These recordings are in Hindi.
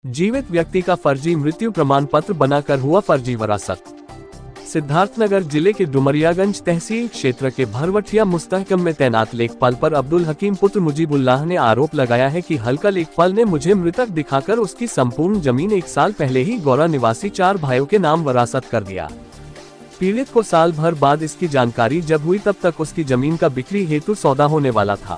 जीवित व्यक्ति का फर्जी मृत्यु प्रमाण पत्र बनाकर हुआ फर्जी वरासत। सिद्धार्थनगर जिले के डुमरियागंज तहसील क्षेत्र के भरवठिया मुस्तहकम में तैनात लेखपाल पर अब्दुल हकीम पुत्र मुजीबुल्लाह ने आरोप लगाया है कि हल्का लेखपाल ने मुझे मृतक दिखाकर उसकी संपूर्ण जमीन 1 साल पहले ही गौरा निवासी 4 भाइयों के नाम वरासत कर दिया। पीड़ित को साल भर बाद इसकी जानकारी जब हुई तब तक उसकी जमीन का बिक्री हेतु सौदा होने वाला था।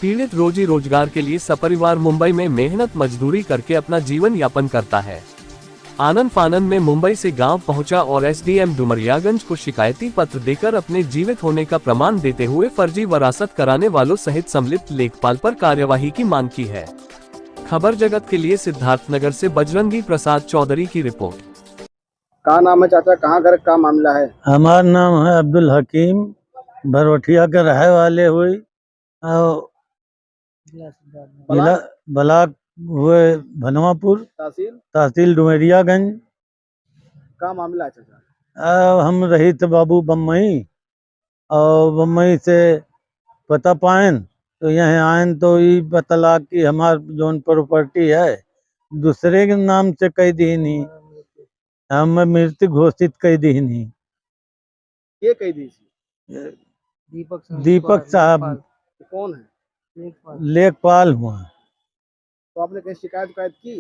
पीड़ित रोजी रोजगार के लिए सपरिवार मुंबई में मेहनत मजदूरी करके अपना जीवन यापन करता है। आनन फानन में मुंबई से गांव पहुंचा और एसडीएम डुमरियागंज को शिकायती पत्र देकर अपने जीवित होने का प्रमाण देते हुए फर्जी वरासत कराने वालों सहित सम्मिलित लेखपाल पर कार्यवाही की मांग की है। खबर जगत के लिए सिद्धार्थनगर से बजरंगी प्रसाद चौधरी की रिपोर्ट। कहाँ नाम है चाचा, कहाँ घर का मामला है? हमारा नाम है अब्दुल हकीम, भरवठिया के रहे वाले हुई और ब्लाक हुए भनवापुर, तहसील डुमरियागंज का मामला है चाचा? हम रही थे बाबू बम्बई और बम्बई से पता पाएन तो यहाँ आयन तो ये बतला कि हमार जोन प्रॉपर्टी है दूसरे के नाम से कह दी नहीं, हम मृत्यु घोषित कह दी नहीं। ये कह दी दीपक साहब कौन है? लेखपाल हुआ। तो आपने कहीं शिकायत की?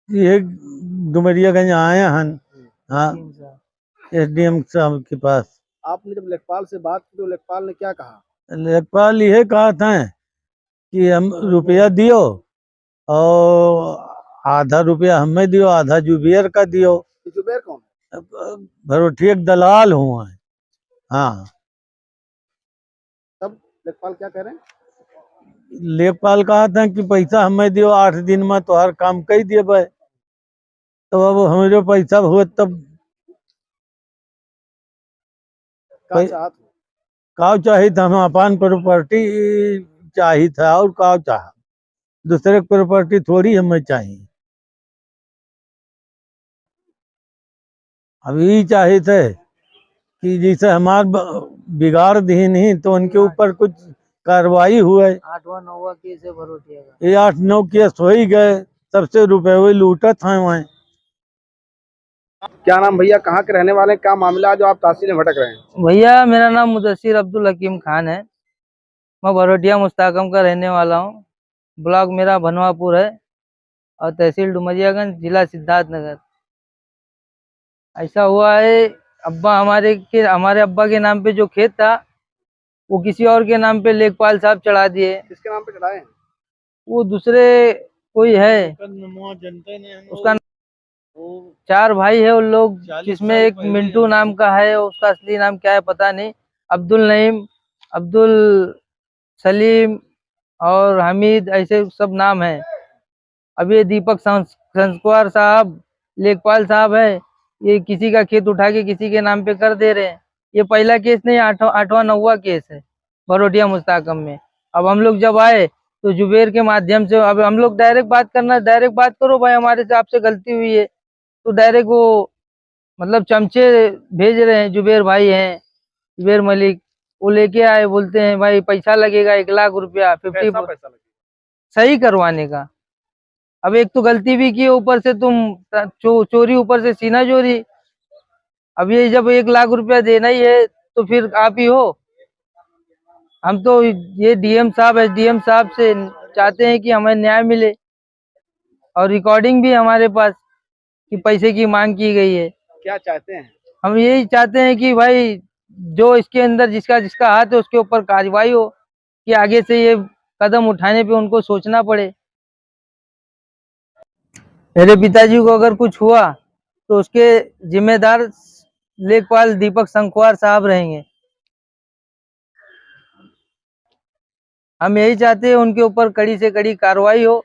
ये डुमरियागंज आए हैं, हाँ, एसडीएम साहब के पास। आपने जब लेखपाल से बात की तो लेखपाल ने क्या कहा? लेखपाल यह कहा था कि हम रुपया दियो और आधा रुपया हमें दियो, आधा जुबेर का दियो। जुबेर कौन? भरोठिया दलाल हुआ है। हाँ, तब लेखपाल क्या कह रहे हैं? लेखपाल कहा था कि पैसा हमें दियो, 8 दिन में तो हर काम कर दिए भाई। तो अब हमारे पैसा हुआ तब का चाहिए था, हम अपन प्रॉपर्टी चाहिए था और का चाह दूसरे प्रॉपर्टी थोड़ी हमें चाहिए। अब यही चाहे थे कि जैसे हमार बिगाड़ दी नहीं तो उनके ऊपर कुछ कार्रवाई हुआ। 8-9 केस है भरोठिया का। ये 8-9 केस हो ही गए, सबसे रुपए हुए लूटा था वहाँ। क्या नाम भैया, कहाँ के रहने वाले हैं? क्या मामला जो आप तहसील में भटक रहे हैं? भैया मेरा नाम मुदस्सिर अब्दुल हकीम खान है, मैं भरोठिया मुस्तहकम का रहने वाला हूँ। ब्लॉक मेरा भनवापुर है और तहसील डुमरियागंज, जिला सिद्धार्थनगर। ऐसा हुआ है, हमारे अब्बा के नाम पे जो खेत था वो किसी और के नाम पे लेखपाल साहब चढ़ा दिए। किसके नाम पे चढ़ाए? वो दूसरे कोई है, उसका 4 भाई है उन लोग, जिसमें एक मिंटू नाम का है, उसका असली नाम क्या है पता नहीं, अब्दुल नईम, अब्दुल सलीम और हमीद, ऐसे सब नाम है। अब ये दीपक संस्कार साहब लेखपाल साहब है, ये किसी का खेत उठा के किसी के नाम पे कर दे रहे हैं। ये पहला केस नहीं, 8वां-9वां केस है भरोठिया मुस्तहकम में। अब हम लोग जब आए तो जुबेर के माध्यम से, अब हम लोग डायरेक्ट बात करो भाई, हमारे से आपसे गलती हुई है, तो डायरेक्ट वो मतलब चमचे भेज रहे हैं। जुबेर भाई हैं, जुबेर मलिक, वो लेके आए, बोलते हैं भाई पैसा लगेगा 1 लाख रुपया, 50 पैसा सही करवाने का। अब एक तो गलती भी की, ऊपर से तुम चोरी, ऊपर से सीना चोरी। अब ये जब 1 लाख रुपया देना ही है तो फिर आप ही हो। हम तो ये डीएम साहब, एसडीएम साहब से चाहते हैं कि हमें न्याय मिले, और रिकॉर्डिंग भी हमारे पास कि पैसे की मांग की गई है। क्या चाहते हैं? हम यही चाहते हैं कि भाई जो इसके अंदर जिसका हाथ है उसके ऊपर कार्रवाई हो, कि आगे से ये कदम उठाने पे उनको सोचना पड़े। मेरे पिताजी को अगर कुछ हुआ तो उसके जिम्मेदार लेखपाल दीपक संस्कार साहब रहेंगे। हम यही चाहते हैं उनके ऊपर कड़ी से कड़ी कार्रवाई हो,